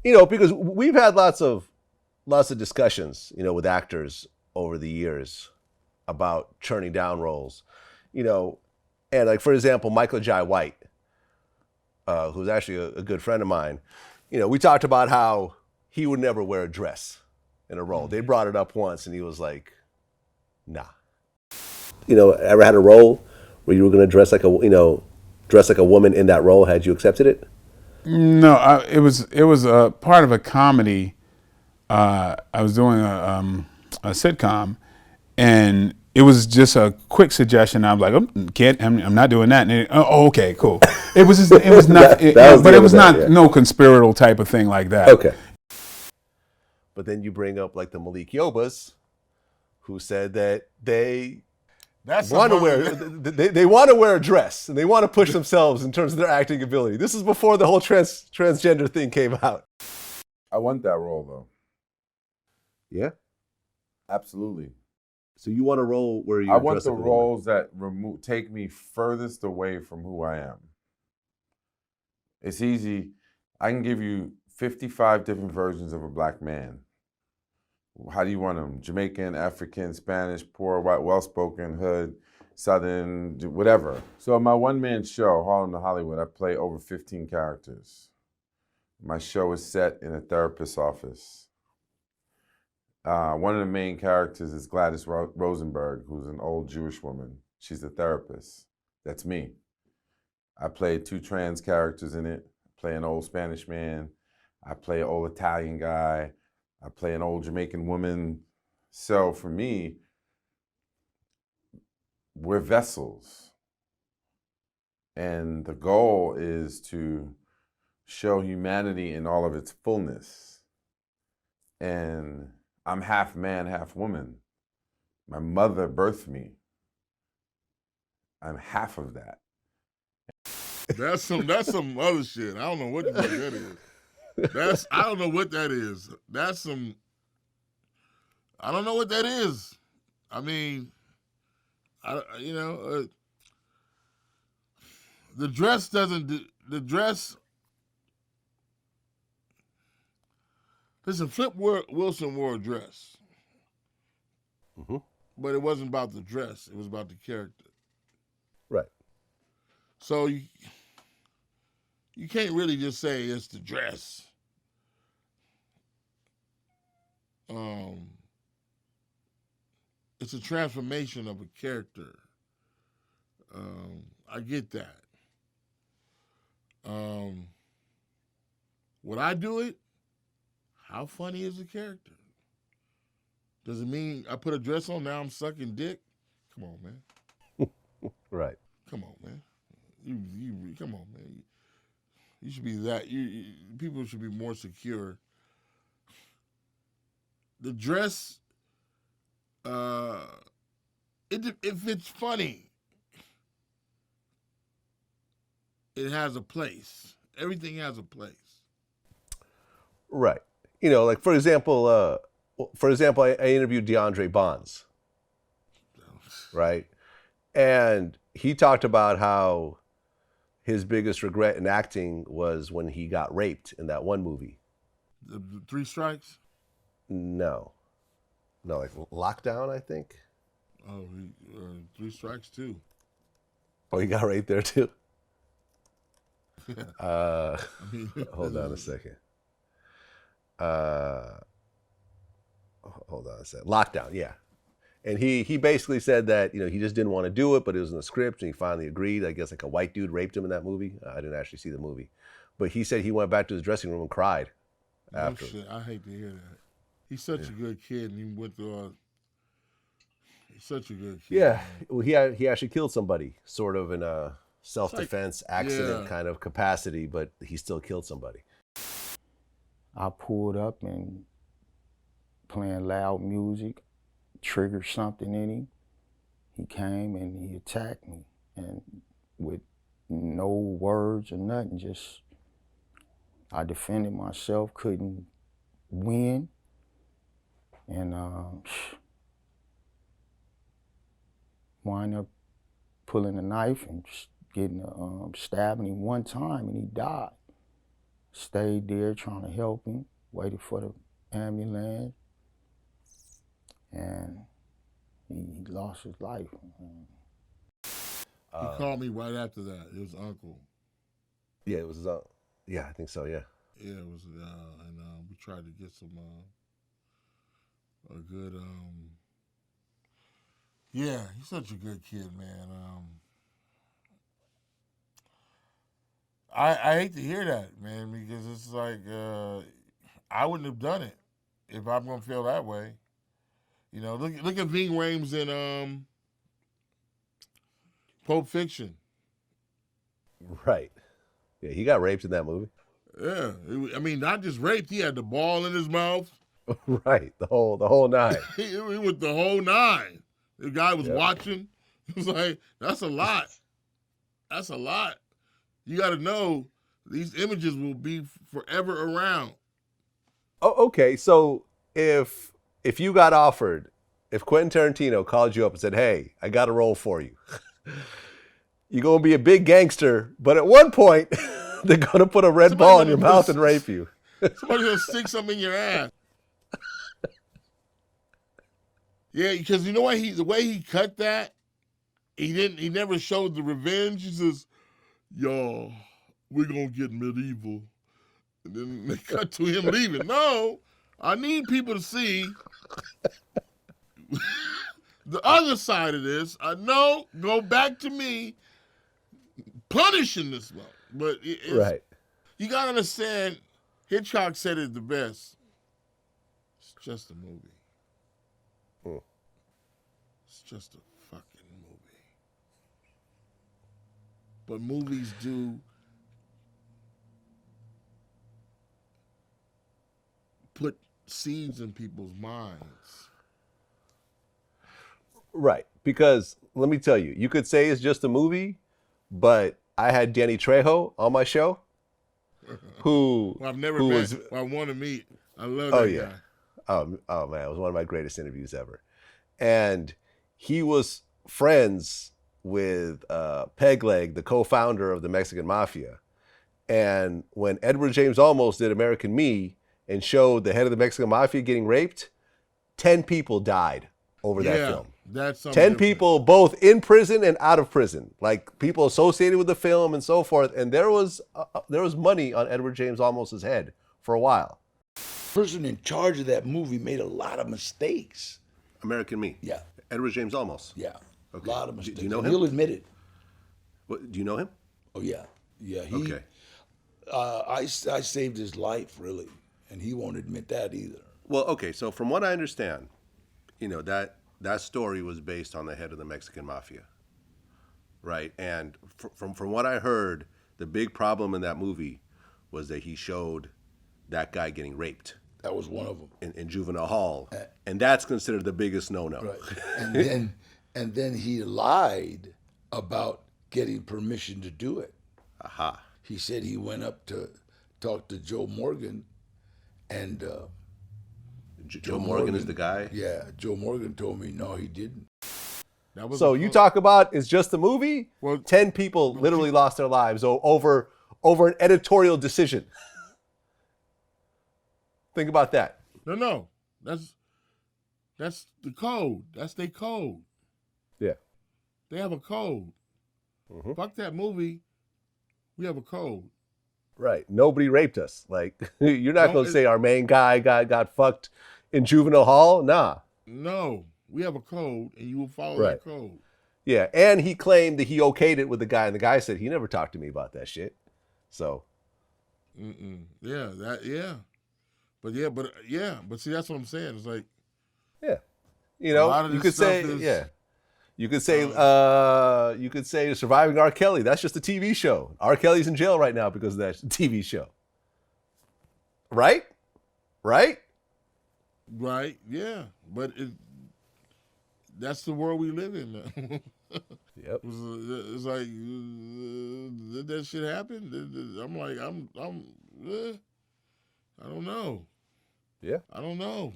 Because we've had lots of discussions, with actors over the years about turning down roles, you know, and like for example, Michael Jai White, who's actually a good friend of mine, we talked about how he would never wear a dress in a role. They brought it up once, and he was like, "Nah." Ever had a role where you were going to dress like a woman in that role? Had you accepted it? No, it was a part of a comedy. I was doing a sitcom, and it was just a quick suggestion. I was like, oh, kid, I'm not doing that. And oh, okay, cool. It was not, That was but the it other was night, not yeah. no conspiratorial type of thing like that. Okay. But then you bring up like the Malik Yobas, who said that they That's want to some wear other- they want to wear a dress and they want to push themselves in terms of their acting ability. This is before the whole transgender thing came out. I want that role though. Yeah. Absolutely. So you want a role where you I want the roles that take me furthest away from who I am. It's easy. I can give you 55 different versions of a black man. How do you want them? Jamaican, African, Spanish, poor, white, well-spoken, hood, Southern, whatever. So in my one-man show, Harlem to Hollywood, I play over 15 characters. My show is set in a therapist's office. One of the main characters is Gladys Rosenberg, who's an old Jewish woman. She's a therapist. That's me. I play 2 trans characters in it. I play an old Spanish man. I play an old Italian guy. I play an old Jamaican woman. So for me, we're vessels. And the goal is to show humanity in all of its fullness. And I'm half man, half woman. My mother birthed me. I'm half of that. That's some other shit. I don't know what the fuck that is. I don't know what that is. That's some. I don't know what that is. I mean, the dress doesn't. The dress. Listen, Wilson wore a dress, but it wasn't about the dress. It was about the character. Right. So you can't really just say it's the dress. It's a transformation of a character. I get that. Would I do it? How funny is the character? Does it mean I put a dress on, now I'm sucking dick? Come on, man. Right. Come on, man. You come on, man. You should be that. People should be more secure. The dress, if it's funny, it has a place. Everything has a place. Right. Like for example, I interviewed DeAndre Bonds, right? And he talked about how his biggest regret in acting was when he got raped in that one movie. The 3 Strikes? No, like Lockdown, I think. Oh, 3 Strikes too. Oh, he got raped there too. I mean, Hold on a second. Hold on a second. Lockdown, yeah. And he basically said that he just didn't want to do it, but it was in the script, and he finally agreed. I guess like a white dude raped him in that movie. I didn't actually see the movie, but he said he went back to his dressing room and cried after. shit. I hate to hear that. He's such a good kid, and he went through he's such a good kid. Yeah, well, he actually killed somebody, sort of in a self-defense accident kind of capacity, but he still killed somebody. I pulled up and playing loud music, triggered something in him. He came and he attacked me, and with no words or nothing, just I defended myself, couldn't win, and wind up pulling a knife and just getting stabbing him one time, and he died. stayed there trying to help him, waited for the ambulance, and he lost his life. He called me right after that. It was Uncle. Yeah, it was. Yeah, I think so. Yeah. Yeah, it was, and we tried to get some a good. Yeah, he's such a good kid, man. I hate to hear that, man, because it's like I wouldn't have done it if I'm gonna feel that way. You know, look at Ving Rhames in Pulp Fiction. Right. Yeah, he got raped in that movie. Yeah, I mean, not just raped. He had the ball in his mouth. Right. The whole nine. He went the whole nine. The guy was Yep. watching. He was like, "That's a lot. That's a lot." You got to know these images will be forever around. Oh, okay. So if you got offered, if Quentin Tarantino called you up and said, "Hey, I got a role for you. You're gonna be a big gangster, but at one point they're gonna put a red ball in your mouth and rape you." Somebody's gonna stick something in your ass. Yeah, because you know what? The way he cut that, he never showed the revenge. He says, "Y'all, we're gonna get medieval," and then they cut to him leaving. No, I need people to see the other side of this. I know, go back to me punishing this one, but Right. you gotta understand. Hitchcock said it the best. It's just a movie. It's just a fucking movie. But movies do put seeds in people's minds. Right. Because let me tell you, you could say it's just a movie, but I had Danny Trejo on my show, who Well, I've never who met. was I want to meet. I love oh that yeah. guy. Oh man, it was one of my greatest interviews ever. And he was friends with Peg Leg, the co-founder of the Mexican Mafia. And when Edward James Olmos did American Me and showed the head of the Mexican Mafia getting raped, 10 people died over that film. That's something 10 different. people, both in prison and out of prison, like people associated with the film and so forth. And there was money on Edward James Olmos' head for a while. The person in charge of that movie made a lot of mistakes. American Me. Yeah. Edward James Olmos. Yeah. Okay. A lot of mistakes. Do you know And him? he'll admit it. What, do you know him? Oh yeah. Yeah. Okay. I saved his life really, and he won't admit that either. Well, okay. So from what I understand, that story was based on the head of the Mexican Mafia, right? And from what I heard, the big problem in that movie was that he showed that guy getting raped That was one of them. in juvenile hall, and that's considered the biggest no-no. Right. And then he lied about getting permission to do it. Aha. He said he went up to talk to Joe Morgan, and Joe Morgan is the guy. yeah, Joe Morgan told me no, he didn't. That was So you talk about it's just a movie? Well, 10 people literally lost their lives over an editorial decision. Think about that. No. That's the code. That's their code. Yeah. They have a code. Fuck that movie. We have a code. Right. Nobody raped us. Like, you're not No, going to say our main guy got fucked in juvenile hall? Nah. No, we have a code, and you will follow Right. that code. Yeah. And he claimed that he okayed it with the guy, and the guy said he never talked to me about that shit. So. Yeah, but see, that's what I'm saying. It's like, Yeah. You A lot know, of you this could say, stuff is- yeah. You could say Surviving R. Kelly. That's just a TV show. R. Kelly's in jail right now because of that TV show. Right? Right? right, yeah, but that's the world we live in now. Yep. It's like, did that shit happen? I'm like, I don't know. Yeah. I don't know.